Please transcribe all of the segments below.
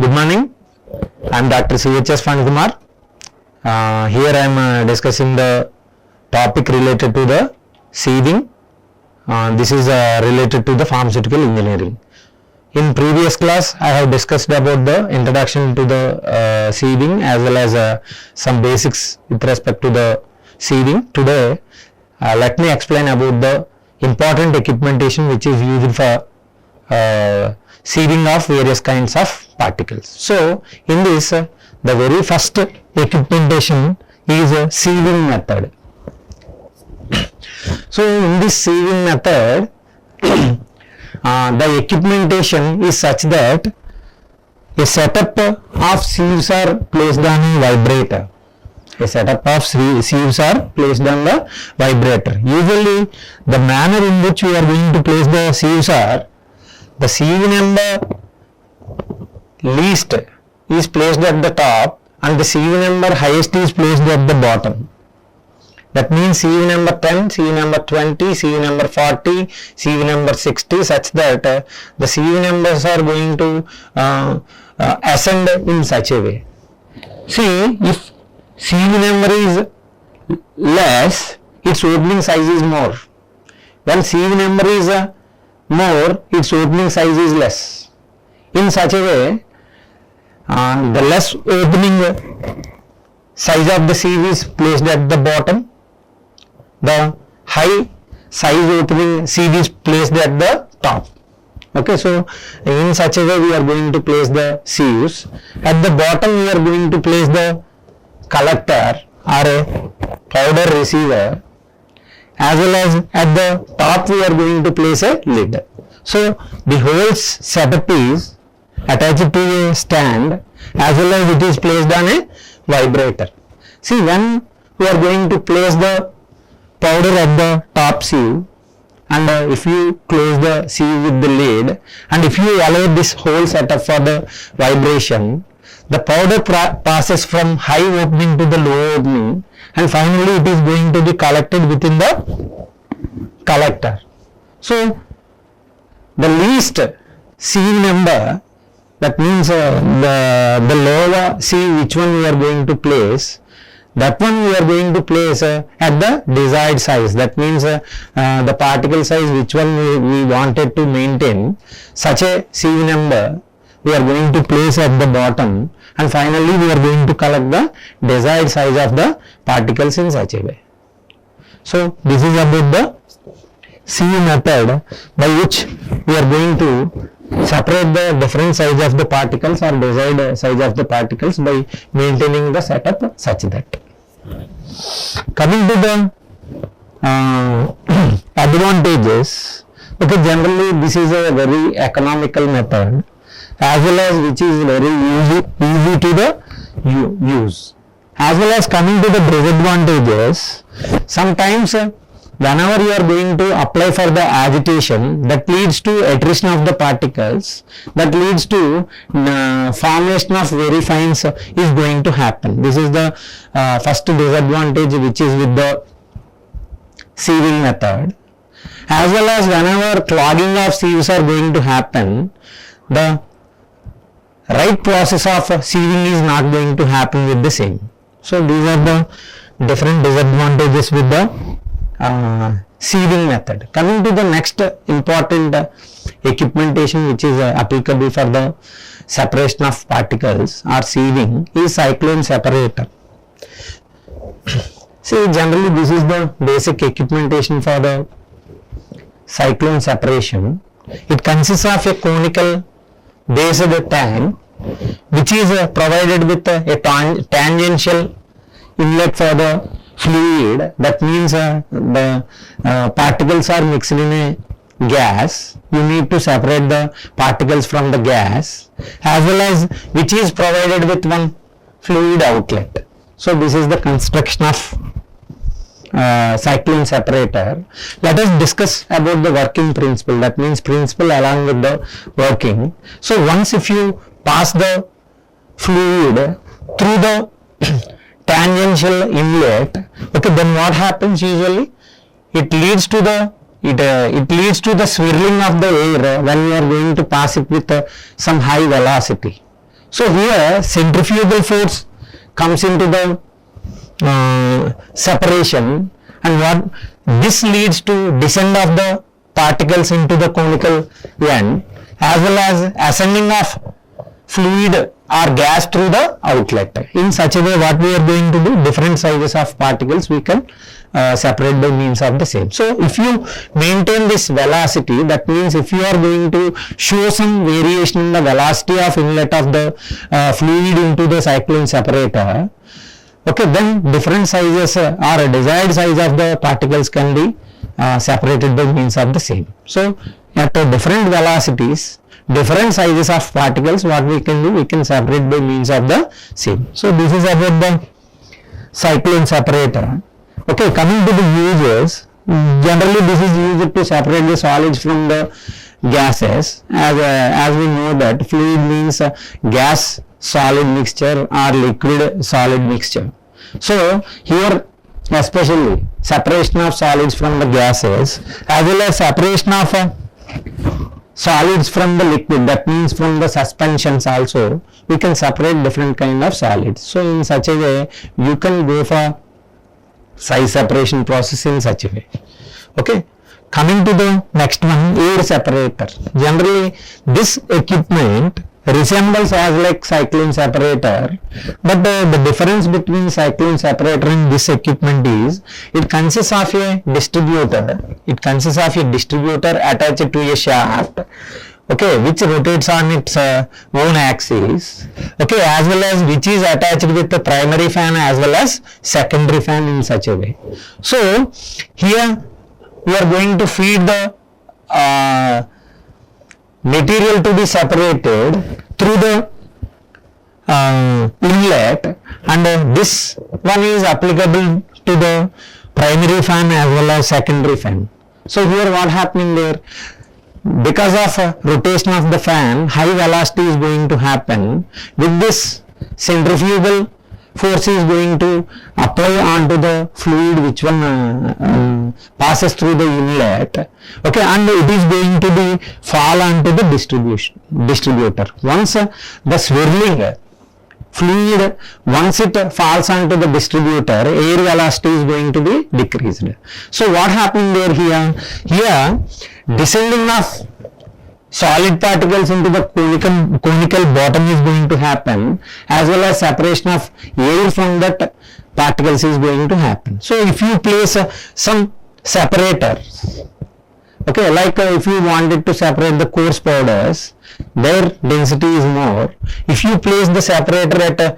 Good morning. I am Dr. CHS Fanikumar. Here I am discussing the topic related to the sieving. This is related to the pharmaceutical engineering. In previous class, I have discussed about the introduction to the sieving as well as some basics with respect to the sieving. Today, let me explain about the important equipmentation which is used for sieving of various kinds of particles. So, in this, the very first equipmentation is a sieving method. So, in this sieving method, the equipmentation is such that a setup of sieves are placed on a vibrator. A setup of sieves are placed on the vibrator. Usually, the manner in which we are going to place the sieves are, the sieve number least is placed at the top and the sieve number highest is placed at the bottom. That means sieve number 10, sieve number 20, sieve number 40, sieve number 60, such that the sieve numbers are going to ascend in such a way. See, if sieve number is less, its opening size is more. When sieve number is more, its opening size is less. In such a way, the less opening size of the sieve is placed at the bottom. The high size opening sieve is placed at the top. Okay, so in such a way we are going to place the sieves. At the bottom we are going to place the collector or a powder receiver, as well as at the top we are going to place a lid. So the whole setup is attached to a stand as well as it is placed on a vibrator. See, when we are going to place the powder at the top sieve, and if you close the sieve with the lid, and if you allow this whole setup for the vibration, the powder passes from high opening to the low opening, and finally it is going to be collected within the collector. So, the least sieve number, that means the lower sieve which one we are going to place, that one we are going to place at the desired size. That means the particle size which one we wanted to maintain, such a sieve number we are going to place at the bottom, and finally we are going to collect the desired size of the particles in such a way. So, this is about the sieve method by which we are going to separate the different size of the particles or desired size of the particles by maintaining the setup such that. Coming to the advantages, okay, generally this is a very economical method as well as which is very easy to the use. As well as coming to the disadvantages, sometimes whenever you are going to apply for the agitation, that leads to attrition of the particles, that leads to formation of very fines is going to happen. This is the first disadvantage which is with the sieving method. As well as whenever clogging of sieves are going to happen, the right process of sieving is not going to happen with the same. So, these are the different disadvantages with the sieving method. Coming to the next important equipmentation which is applicable for the separation of particles or sieving is cyclone separator. See, generally this is the basic equipmentation for the cyclone separation. It consists of a conical based tank which is provided with a tangential inlet for the fluid. That means the particles are mixed in a gas. You need to separate the particles from the gas, as well as which is provided with one fluid outlet. So, this is the construction of cyclone separator. Let us discuss about the working principle, that means principle along with the working. So, once if you pass the fluid through the tangential inlet, okay, then what happens usually? It leads to the swirling of the air when you are going to pass it with some high velocity. So here centrifugal force comes into the separation, and what this leads to descent of the particles into the conical end, as well as ascending of fluid or gas through the outlet. In such a way, what we are going to do, different sizes of particles we can separate by means of the same. So if you maintain this velocity, that means if you are going to show some variation in the velocity of inlet of the fluid into the cyclone separator, okay, then different sizes or a desired size of the particles can be separated by means of the same. So at different velocities, different sizes of particles, what we can do, we can separate by means of the same. So this is about the cyclone separator. Okay, coming to the uses, generally this is used to separate the solids from the gases, as we know that fluid means gas solid mixture or liquid solid mixture. So here especially separation of solids from the gases, as well as separation of solids from the liquid, that means from the suspensions also, we can separate different kind of solids. So in such a way, you can go for size separation process in such a way. Okay. Coming to the next one, air separator. Generally, this equipment resembles as like cyclone separator, but the difference between cyclone separator and this equipment is, it consists of a distributor. It consists of a distributor attached to a shaft, okay, which rotates on its own axis, okay, as well as which is attached with the primary fan as well as secondary fan in such a way. So here we are going to feed the material to be separated through the inlet, and this one is applicable to the primary fan as well as secondary fan. So here what happening there, because of rotation of the fan, high velocity is going to happen. With this, centrifugal force is going to apply onto the fluid which one passes through the inlet, okay, and it is going to be fall onto the distributor. Once the swirling fluid, once it falls onto the distributor, air velocity is going to be decreased. So what happened there here descending of solid particles into the conical bottom is going to happen, as well as separation of air from that particles is going to happen. So if you place some separator, okay, like if you wanted to separate the coarse powders, their density is more. If you place the separator at a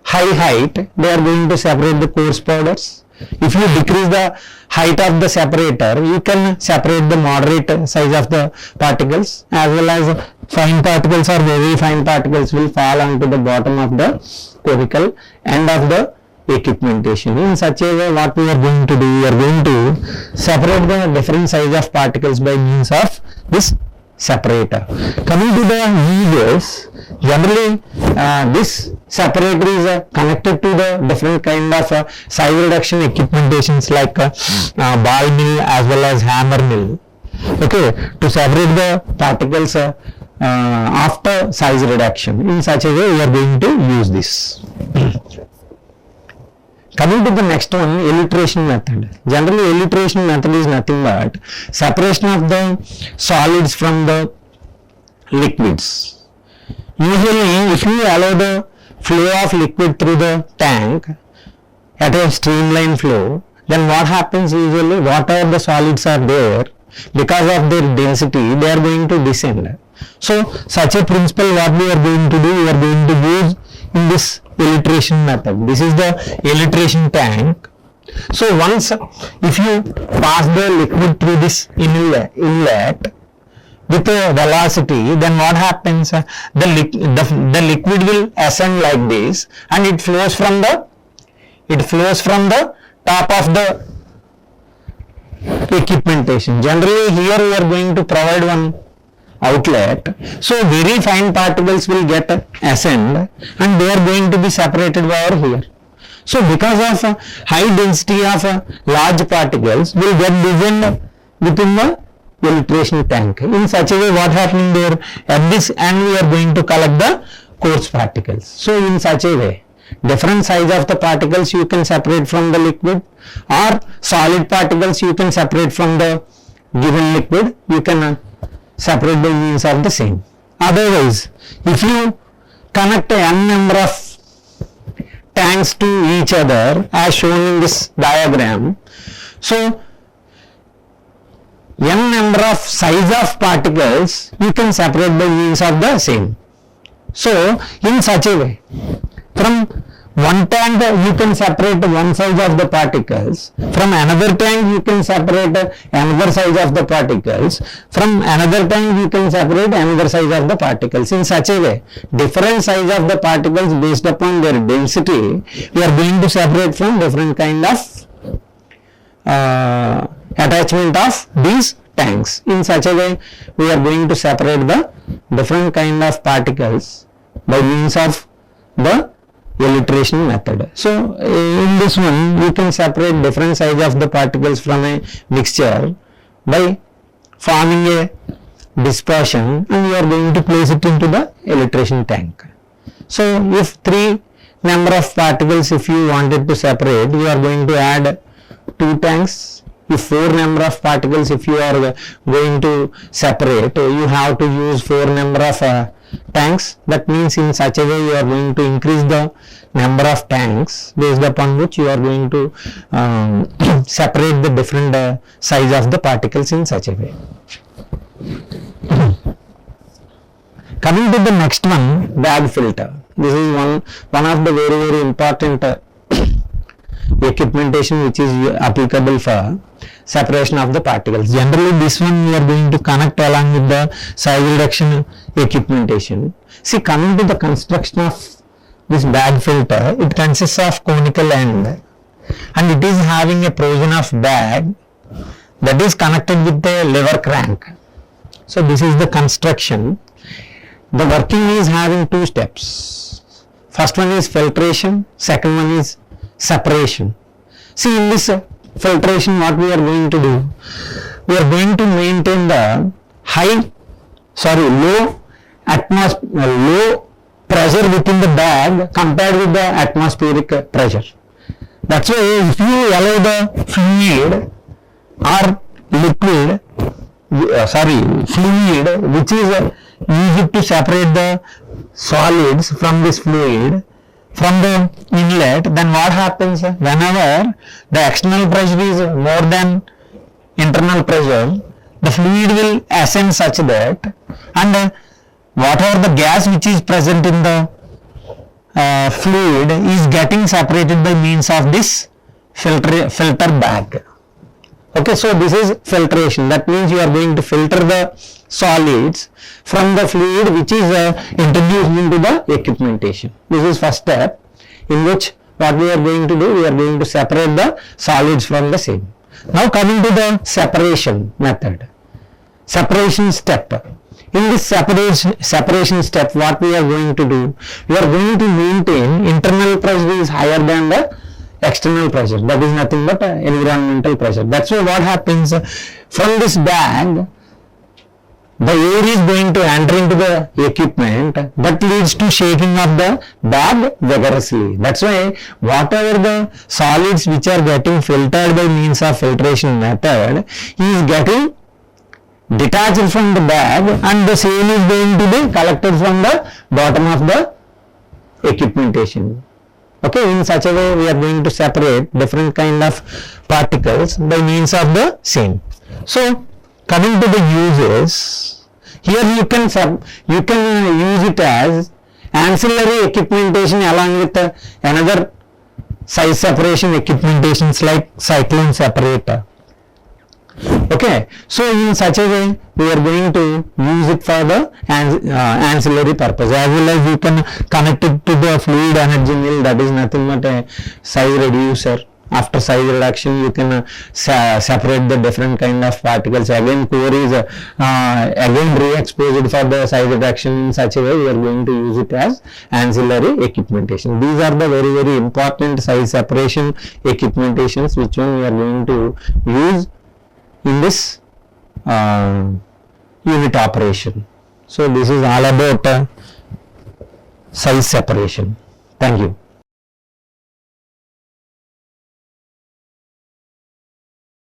high height, they are going to separate the coarse powders. If you decrease the height of the separator, you can separate the moderate size of the particles, as well as fine particles or very fine particles will fall onto the bottom of the conical end of the equipmentation. In such a way, what we are going to do, we are going to separate the different size of particles by means of this separator. Coming to the uses, generally this separator is connected to the different kind of size reduction equipmentations like ball mill as well as hammer mill, okay, to separate the particles after size reduction. In such a way, we are going to use this. Coming to the next one, elytration method. Generally, elytration method is nothing but separation of the solids from the liquids. Usually, if you allow the flow of liquid through the tank at a streamline flow, then what happens usually, whatever the solids are there, because of their density, they are going to descend. So, such a principle what we are going to do, we are going to use in this elytration method. This is the elytration tank. So once if you pass the liquid through this inlet with a velocity, then what happens? The liquid will ascend like this, and it flows from the top of the equipmentation. Generally, here we are going to provide one outlet, so very fine particles will get ascend and they are going to be separated by over here. So because of high density of large particles will get descend within the elytration tank. In such a way, what happening there, at this end we are going to collect the coarse particles. So in such a way, different size of the particles you can separate from the liquid, or solid particles you can separate from the given liquid, you can separate by means of the same. Otherwise, if you connect n number of tanks to each other as shown in this diagram, so n number of size of particles you can separate by means of the same. So in such a way, from one tank you can separate one size of the particles, from another tank you can separate another size of the particles, from another tank you can separate another size of the particles. In such a way, different size of the particles based upon their density, we are going to separate from different kind of attachment of these tanks. In such a way, we are going to separate the different kind of particles by means of the alliteration method. So in this one, you can separate different size of the particles from a mixture by forming a dispersion, and you are going to place it into the alliteration tank. So if 3 number of particles if you wanted to separate, you are going to add 2 tanks. If 4 number of particles if you are going to separate, you have to use 4 number of tanks. That means in such a way you are going to increase the number of tanks based upon which you are going to separate the different size of the particles in such a way. Coming to the next one, bag filter. This is one of the very important equipmentation which is applicable for separation of the particles. Generally this one we are going to connect along with the size reduction equipmentation. See, coming to the construction of this bag filter, it consists of conical end and it is having a portion of bag that is connected with the lever crank. So this is the construction. The working is having 2 steps. First one is filtration, second one is separation. See, in this filtration what we are going to do, we are going to maintain the low pressure within the bag compared with the atmospheric pressure. That's why if you allow the fluid or liquid, fluid which is used to separate the solids from this fluid from the inlet, then what happens? Whenever the external pressure is more than internal pressure, the fluid will ascend such that, and whatever the gas which is present in the fluid is getting separated by means of this filter bag. Okay, so this is filtration. That means you are going to filter the solids from the fluid which is introduced into the equipmentation. This is first step, in which what we are going to do, we are going to separate the solids from the same. Now coming to the separation method, separation step. In this separation step, what we are going to do, we are going to maintain internal pressure is higher than the external pressure. That is nothing but environmental pressure. That's why what happens, from this bag, the air is going to enter into the equipment, that leads to shaking of the bag vigorously. That's why whatever the solids which are getting filtered by means of filtration method is getting detached from the bag, and the same is going to be collected from the bottom of the equipmentation. Okay, in such a way we are going to separate different kind of particles by means of the same. So coming to the uses, here you can use it as ancillary equipmentation along with another size separation equipmentations like cyclone separator. Okay, so in such a way we are going to use it for the ancillary purpose, as well as you can connect it to the fluid energy mill. That is nothing but a size reducer. After size reduction, you can separate the different kind of particles. Again, core is again re-exposed for the size reduction. In such a way, we are going to use it as ancillary equipmentation. These are the very, very important size separation equipmentations which one we are going to use in this unit operation. So this is all about size separation. Thank you.